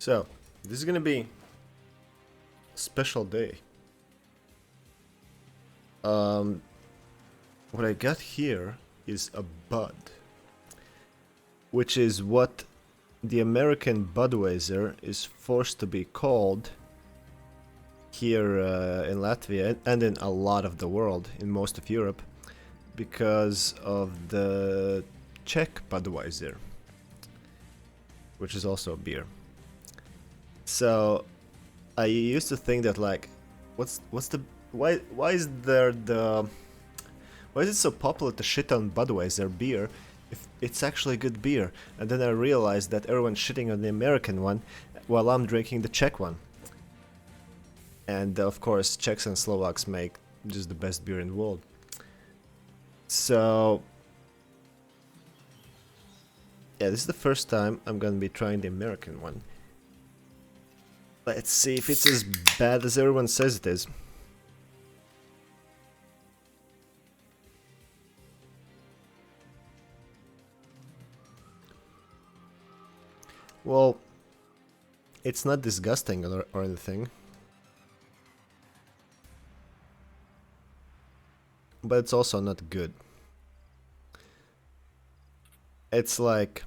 So, this is gonna be a special day. What I got here is a Bud, which is what the American Budweiser is forced to be called here in Latvia and in a lot of the world, in most of Europe, because of the Czech Budweiser, which is also a beer. So I used to think that, like, why is it so popular to shit on Budweiser beer if it's actually good beer? And then I realized that everyone's shitting on the American one while I'm drinking the Czech one. And of course, Czechs and Slovaks make just the best beer in the world. So yeah, this is the first time I'm gonna be trying the American one. Let's see if it's as bad as everyone says it is. Well, it's not disgusting or anything. But it's also not good. It's like...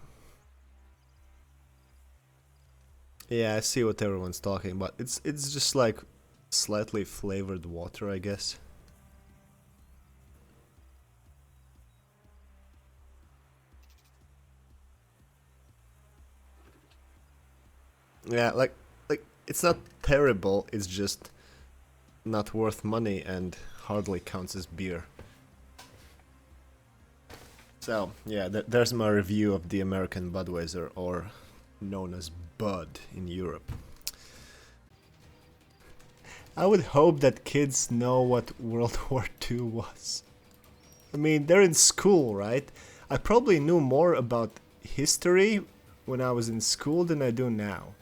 Yeah, I see what everyone's talking about. It's just like slightly flavored water, I guess. Yeah, like it's not terrible, it's just not worth money and hardly counts as beer. So, yeah, there's my review of the American Budweiser, or known as Bud in Europe. I would hope that kids know what World War II was. I mean, they're in school, right? I probably knew more about history when I was in school than I do now.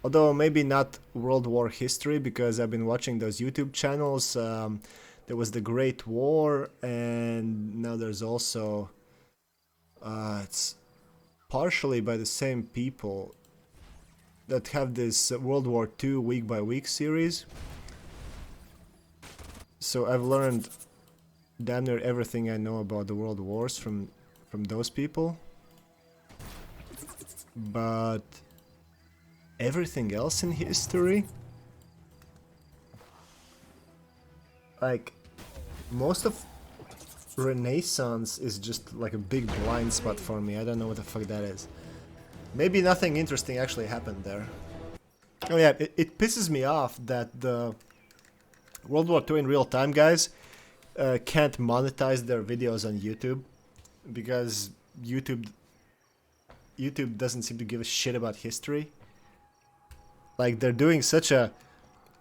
Although maybe not World War history, because I've been watching those YouTube channels. There was the Great War, and now there's also... it's partially by the same people that have this World War II week by week series. So I've learned damn near everything I know about the world wars from those people. But everything else in history, like most of Renaissance is just like a big blind spot for me. I don't know what the fuck that is. Maybe nothing interesting actually happened there. Oh yeah, it pisses me off that the World War II in real time guys can't monetize their videos on YouTube, because YouTube doesn't seem to give a shit about history. Like, they're doing such a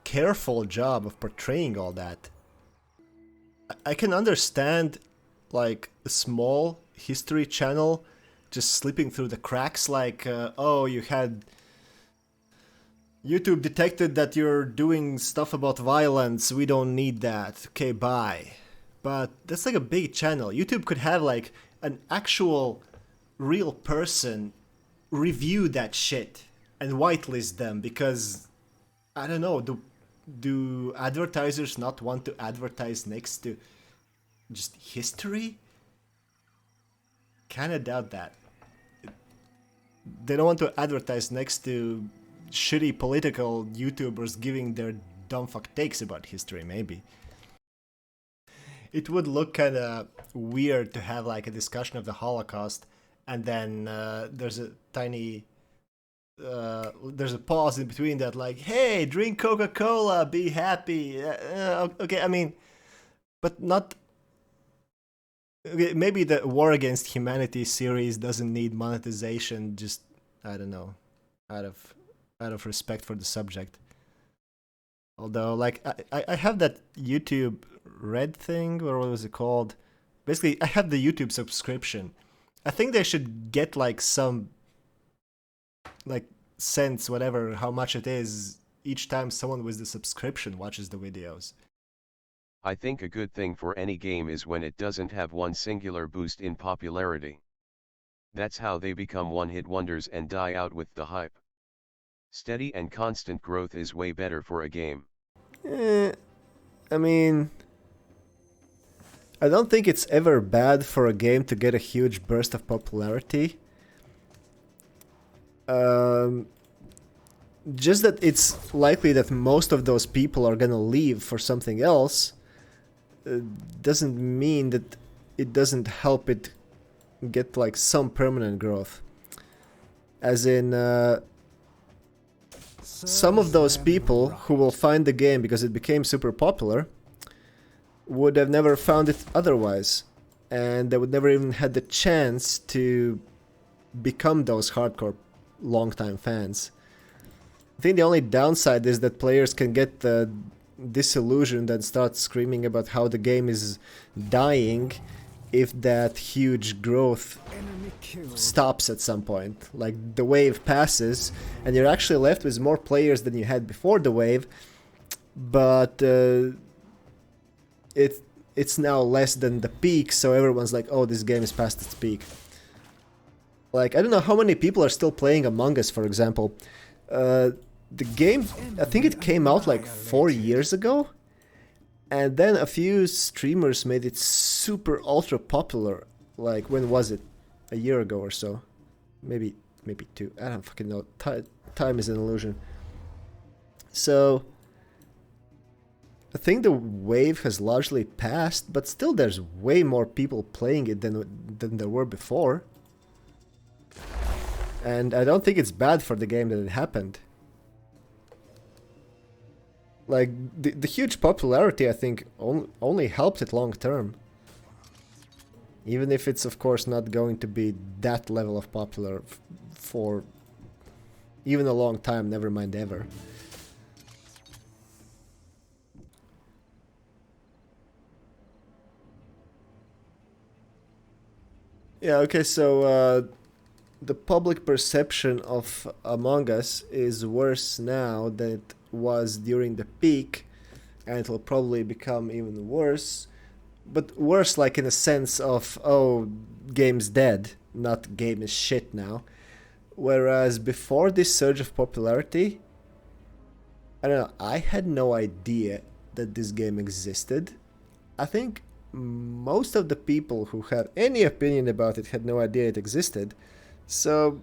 careful job of portraying all that. I can understand, like, a small history channel just slipping through the cracks, like, oh, you had... YouTube detected that you're doing stuff about violence, we don't need that, okay, bye. But that's like a big channel. YouTube could have, like, an actual real person review that shit and whitelist them, because, I don't know, do advertisers not want to advertise next to just history? Kinda doubt that. They don't want to advertise next to shitty political YouTubers giving their dumb fuck takes about history, maybe. It would look kinda weird to have like a discussion of the Holocaust, and then there's a tiny... there's a pause in between that, like, hey, drink Coca-Cola, be happy. Okay, I mean, but not... Okay, maybe the War Against Humanity series doesn't need monetization, just, I don't know, out of respect for the subject. Although, like, I have that YouTube Red thing, or what was it called? Basically, I have the YouTube subscription. I think they should get, like, some... like, cents, whatever, how much it is, each time someone with the subscription watches the videos. I think a good thing for any game is when it doesn't have one singular boost in popularity. That's how they become one-hit wonders and die out with the hype. Steady and constant growth is way better for a game. I mean, I don't think it's ever bad for a game to get a huge burst of popularity. Just that it's likely that most of those people are gonna leave for something else doesn't mean that it doesn't help it get like some permanent growth. As in, some of those people who will find the game because it became super popular would have never found it otherwise, and they would never even had the chance to become those hardcore long-time fans. I think the only downside is that players can get disillusioned and start screaming about how the game is dying if that huge growth stops at some point. Like the wave passes and you're actually left with more players than you had before the wave, but it's now less than the peak, so everyone's like, oh, this game is past its peak. Like, I don't know how many people are still playing Among Us, for example. The game, I think it came out like 4 years ago, and then a few streamers made it super ultra popular. Like, when was it? A year ago or so. Maybe 2. I don't fucking know. Time is an illusion. So I think the wave has largely passed, but still there's way more people playing it than there were before. And I don't think it's bad for the game that it happened. Like, the huge popularity, I think, only helped it long term. Even if it's, of course, not going to be that level of popular for even a long time, never mind ever. Yeah, okay, so the public perception of Among Us is worse now than it was during the peak, and it will probably become even worse. But worse like in a sense of, oh, game's dead, not game is shit now. Whereas before this surge of popularity, I don't know, I had no idea that this game existed. I think most of the people who had any opinion about it had no idea it existed. So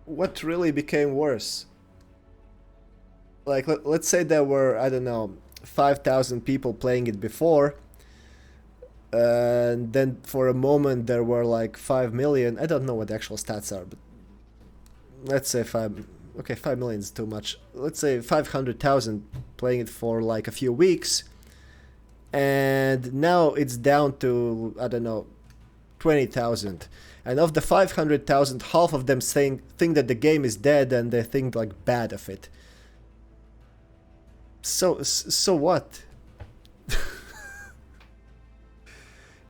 what really became worse? Like, let's say there were, I don't know, 5,000 people playing it before, and then for a moment there were like 5 million. I don't know what the actual stats are, but let's say 5. Okay, 5 million is too much. Let's say 500,000 playing it for like a few weeks, and now it's down to, I don't know, 20,000. And of the 500,000, half of them think that the game is dead, and they think like bad of it. So what?